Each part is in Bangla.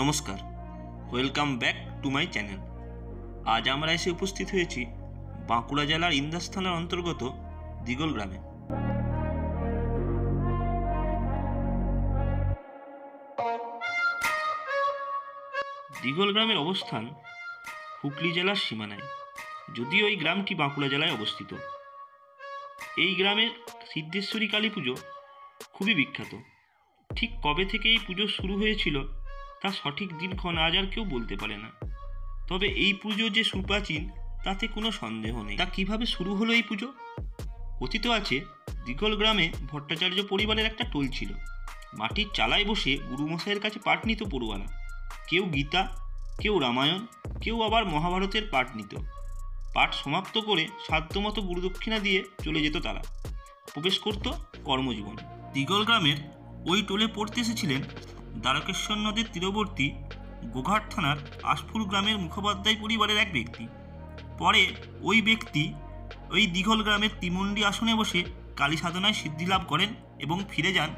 নমস্কার, welcome back to my channel. আজ আমরা এসে উপস্থিত হয়েছি বাঁকুড়া জেলার ইন্দাস থানার অন্তর্গত দিগল গ্রামে। দিগল গ্রামের অবস্থান হুগলি জেলার সীমানায়, যদিও এই গ্রামটি বাঁকুড়া জেলায় অবস্থিত। এই গ্রামের সিদ্ধেশ্বরী কালী পুজো খুবই বিখ্যাত। ঠিক কবে থেকে এই পুজো শুরু হয়েছিল তা সঠিক দিনক্ষণ আজ আর কেউ বলতে পারে না। তবে এই পুজো যে সুপ্রাচীন তাতে কোনো সন্দেহ নেই। তা কিভাবে শুরু হলো এই পুজো? কথিত আছে, দিগল গ্রামে ভট্টাচার্য পরিবারের একটা টোল ছিল। মাটির চালায় বসে গুরুমশাইয়ের কাছে পাঠ নিত পড়ুয়ারা। কেউ গীতা, কেউ রামায়ণ, কেউ আবার মহাভারতের পাঠ নিত। পাঠ সমাপ্ত করে সাধ্যমতো গুরুদক্ষিণা দিয়ে চলে যেত তারা। প্রবেশ করত কর্মজীবন। দিগল গ্রামের ওই টোলে পড়তে এসেছিলেন দ্বারকেশ্বর নদীর তীরবর্তী গোঘাট থানার আশপুর গ্রামের মুখোপাধ্যায় পরিবারের এক ব্যক্তি। পরে ওই ব্যক্তি ওই দিগল গ্রামের ত্রিমুণ্ডী আসনে বসে কালী সাধনায় সিদ্ধি লাভ করেন এবং ফিরে যান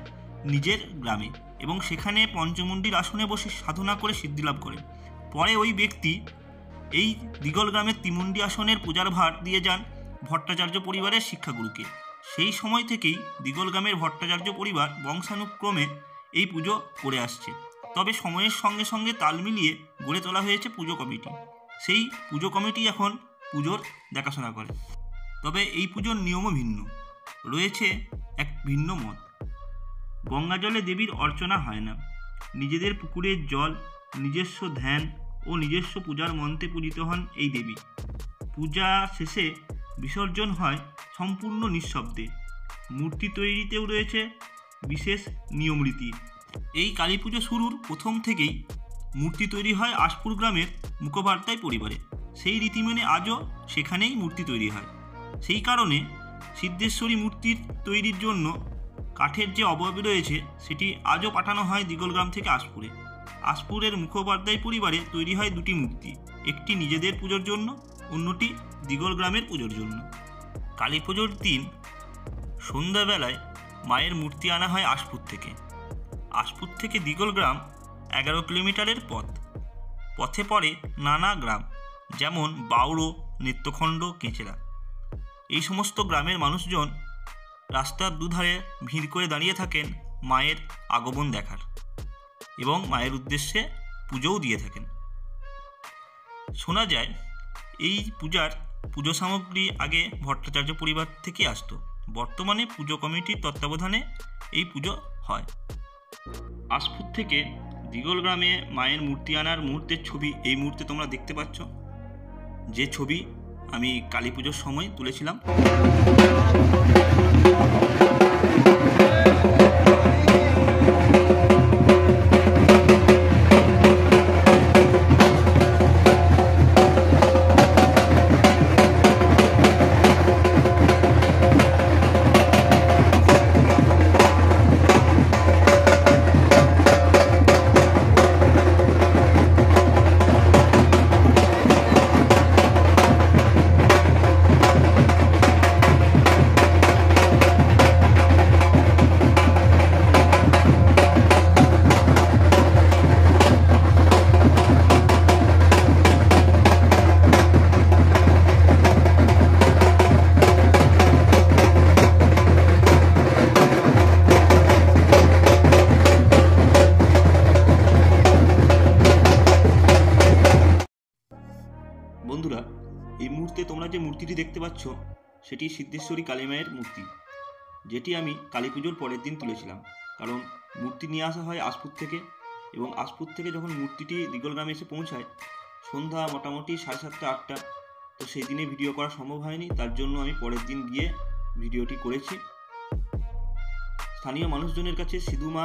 নিজের গ্রামে এবং সেখানে পঞ্চমুণ্ডির আসনে বসে সাধনা করে সিদ্ধি লাভ করেন। পরে ওই ব্যক্তি এই দিগল গ্রামের ত্রিমুণ্ডী আসনের পূজার ভার দিয়ে যান ভট্টাচার্য পরিবারের শিক্ষাগুরুকে। সেই সময় থেকেই দিগল গ্রামের ভট্টাচার্য পরিবার বংশানুক্রমে এই পুজো করে আসছে। তবে সময়ের সঙ্গে সঙ্গে তাল মিলিয়ে গড়ে তোলা হয়েছে পুজো কমিটি। সেই পুজো কমিটি এখন পুজোর দেখাশোনা করে। তবে এই পুজোর নিয়মও ভিন্ন, রয়েছে এক ভিন্ন মত। গঙ্গা জলে দেবীর অর্চনা হয় না। নিজেদের পুকুরের জল, নিজস্ব ধ্যান ও নিজস্ব পূজার মন্ত্রে পূজিত হন এই দেবী। পূজা শেষে বিসর্জন হয় সম্পূর্ণ নিঃশব্দে। মূর্তি তৈরিতেও রয়েছে বিশেষ নিয়মরীতি। এই কালী পুজো শুরুর প্রথম থেকেই মূর্তি তৈরি হয় আশপুর গ্রামের মুখোপাধ্যায় পরিবারে। সেই রীতি মেনে আজও সেখানেই মূর্তি তৈরি হয়। সেই কারণে সিদ্ধেশ্বরী মূর্তির তৈরির জন্য কাঠের যে অবয়ব রয়েছে সেটি আজও পাঠানো হয় দিগল গ্রাম থেকে আশপুরে। আশপুরের মুখোপাধ্যায় পরিবারে তৈরি হয় দুটি মূর্তি, একটি নিজেদের পুজোর জন্য, অন্যটি দিগল গ্রামের পুজোর জন্য। কালী পুজোর দিন সন্ধ্যাবেলায় মায়ের মূর্তি আনা হয় আশপুর থেকে। আশপুর থেকে দিগল গ্রাম 11 কিলোমিটারের পথ। পথে পড়ে নানা গ্রাম, যেমন বাউড়ো, নেত্রখণ্ড, কেঁচেরা। এই সমস্ত গ্রামের মানুষজন রাস্তার দুধারে ভিড় করে দাঁড়িয়ে থাকেন মায়ের আগমন দেখার এবং মায়ের উদ্দেশ্যে পুজোও দিয়ে থাকেন। শোনা যায় এই পুজো সামগ্রী আগে ভট্টাচার্য পরিবার থেকে আসতো। বর্তমানে পুজো কমিটির তত্ত্বাবধানে এই পুজো হয়। আশপুর থেকে দিগল গ্রামে মায়ের মূর্তি আনার মুহূর্তের ছবি এই মুহূর্তে তোমরা দেখতে পাচ্ছ, যে ছবি আমি কালী পুজোর সময় তুলেছিলাম। বন্ধুরা, এই মুহূর্তে তোমরা যে মূর্তিটি দেখতে পাচ্ছ সেটি সিদ্ধেশ্বরী কালী মায়ের মূর্তি, যেটি আমি কালী পুজোর পরের দিন তুলেছিলাম। কারণ মূর্তি নিয়ে আসা হয় আশপুর থেকে এবং আশপুর থেকে যখন মূর্তিটি দিগল গ্রামে এসে পৌঁছায় সন্ধ্যা মোটামুটি 7:30 8টা। তো সেই দিনে ভিডিও করা সম্ভব হয়নি, তার জন্য আমি পরের দিন গিয়ে ভিডিওটি করেছি। স্থানীয় মানুষজনের কাছে সিধু মা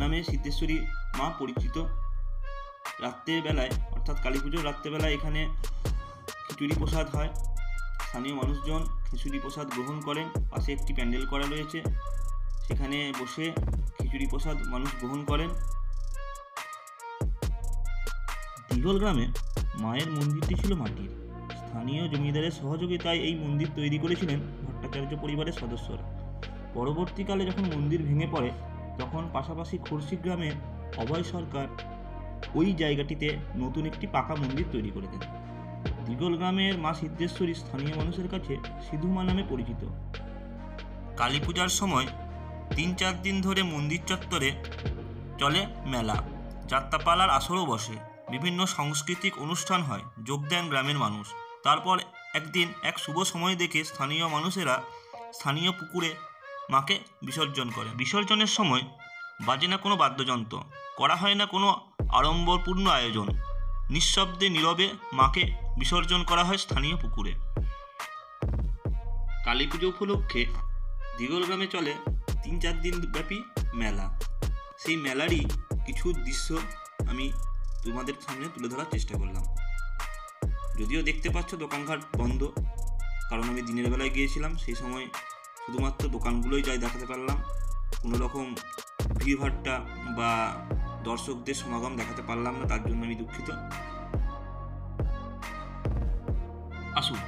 নামে সিদ্ধেশ্বরী মা পরিচিত। রাত্রের বেলায় অর্থাৎ কালী পুজোর রাত্রেবেলায় এখানে খিচুড়ি প্রসাদ হয়। স্থানীয় মানুষজন খিচুড়ি প্রসাদ গ্রহণ করেন। পাশে একটি প্যান্ডেল করা রয়েছে, সেখানে বসে খিচুড়ি প্রসাদ মানুষ গ্রহণ করেন। দিগল গ্রামে মায়ের মন্দিরটি ছিল মাটির। স্থানীয় জমিদারের সহযোগিতায় এই মন্দির তৈরি করেছিলেন ভট্টাচার্য পরিবারের সদস্যরা। পরবর্তীকালে যখন মন্দির ভেঙে পড়ে তখন পাশাপাশি খোরশি গ্রামের অভয় সরকার ওই জায়গাটিতে নতুন একটি পাকা মন্দির তৈরি করে দেন। দিগল গ্রামের মা সিদ্ধেশ্বরী স্থানীয় মানুষের কাছে সিধু মা নামে পরিচিত। কালী পূজার সময় 3-4 দিন ধরে মন্দির চত্বরে চলে মেলা, যাত্রাপালার আসরও বসে, বিভিন্ন সাংস্কৃতিক অনুষ্ঠান হয়, যোগ দেন গ্রামের মানুষ। তারপর একদিন এক শুভ সময় দেখে স্থানীয় মানুষেরা স্থানীয় পুকুরে মাকে বিসর্জন করে। বিসর্জনের সময় বাজে না কোনো বাদ্যযন্ত্র, করা হয় না কোনো আড়ম্বরপূর্ণ আয়োজন, নিঃশব্দে নীরবে মাকে বিসর্জন করা হয় স্থানীয় পুকুরে। কালী পুজো উপলক্ষে দিগল গ্রামে চলে 3-4 দিন ব্যাপী মেলা। সেই মেলারই কিছু দৃশ্য আমি তোমাদের সামনে তুলে ধরার চেষ্টা করলাম। যদিও দেখতে পাচ্ছ দোকানঘাট বন্ধ, কারণ আমি দিনের বেলায় গিয়েছিলাম, সেই সময় শুধুমাত্র দোকানগুলোই যাই দেখাতে পারলাম, কোনো রকম ভিড়ভাট্টা বা দর্শকদের সমাগম দেখাতে পারলাম না, তার জন্য আমি দুঃখিত। আসুন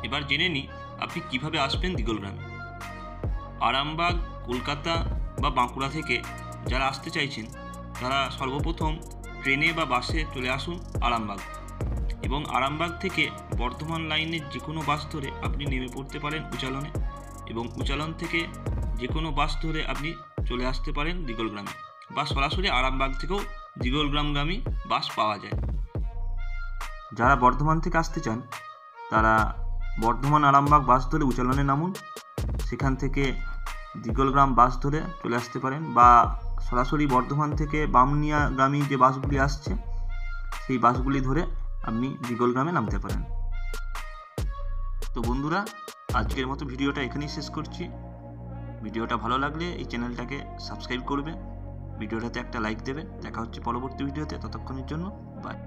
এবার জেনে নিই আপনি কিভাবে আসবেন দিগল গ্রামে। আরামবাগ, কলকাতা বা বাঁকুড়া থেকে যারা আসতে চাইছেন তারা সর্বপ্রথম ট্রেনে বা বাসে চলে আসুন আরামবাগ, এবং আরামবাগ থেকে বর্ধমান লাইনের যে কোনো বাস ধরে আপনি নেমে পড়তে পারেন উচালনে, এবং উচালন থেকে যে কোনো বাস ধরে আপনি চলে আসতে পারেন দিগল গ্রামে, বা সরাসরি আরামবাগ থেকেও দিগল গ্রামগামী বাস পাওয়া যায়। যারা বর্ধমান থেকে আসতে চান তারা বর্ধমান আরামবাগ বাস ধরে উচালনে নামুন, সেখান থেকে দিগলগ্রাম বাস ধরে চলে আসতে পারেন, বা সরাসরি বর্ধমান থেকে বামনিয়াগামী যে বাসগুলি আসছে সেই বাসগুলি ধরে আপনি দিগল গ্রামে নামতে পারেন। তো বন্ধুরা, আজকের মতো ভিডিওটা এখানেই শেষ করছি। ভিডিওটা ভালো লাগলে এই চ্যানেলটাকে সাবস্ক্রাইব করবে, ভিডিওটাতে একটা লাইক দেবে। দেখা হচ্ছে পরবর্তী ভিডিওতে, ততক্ষণের জন্য বাই।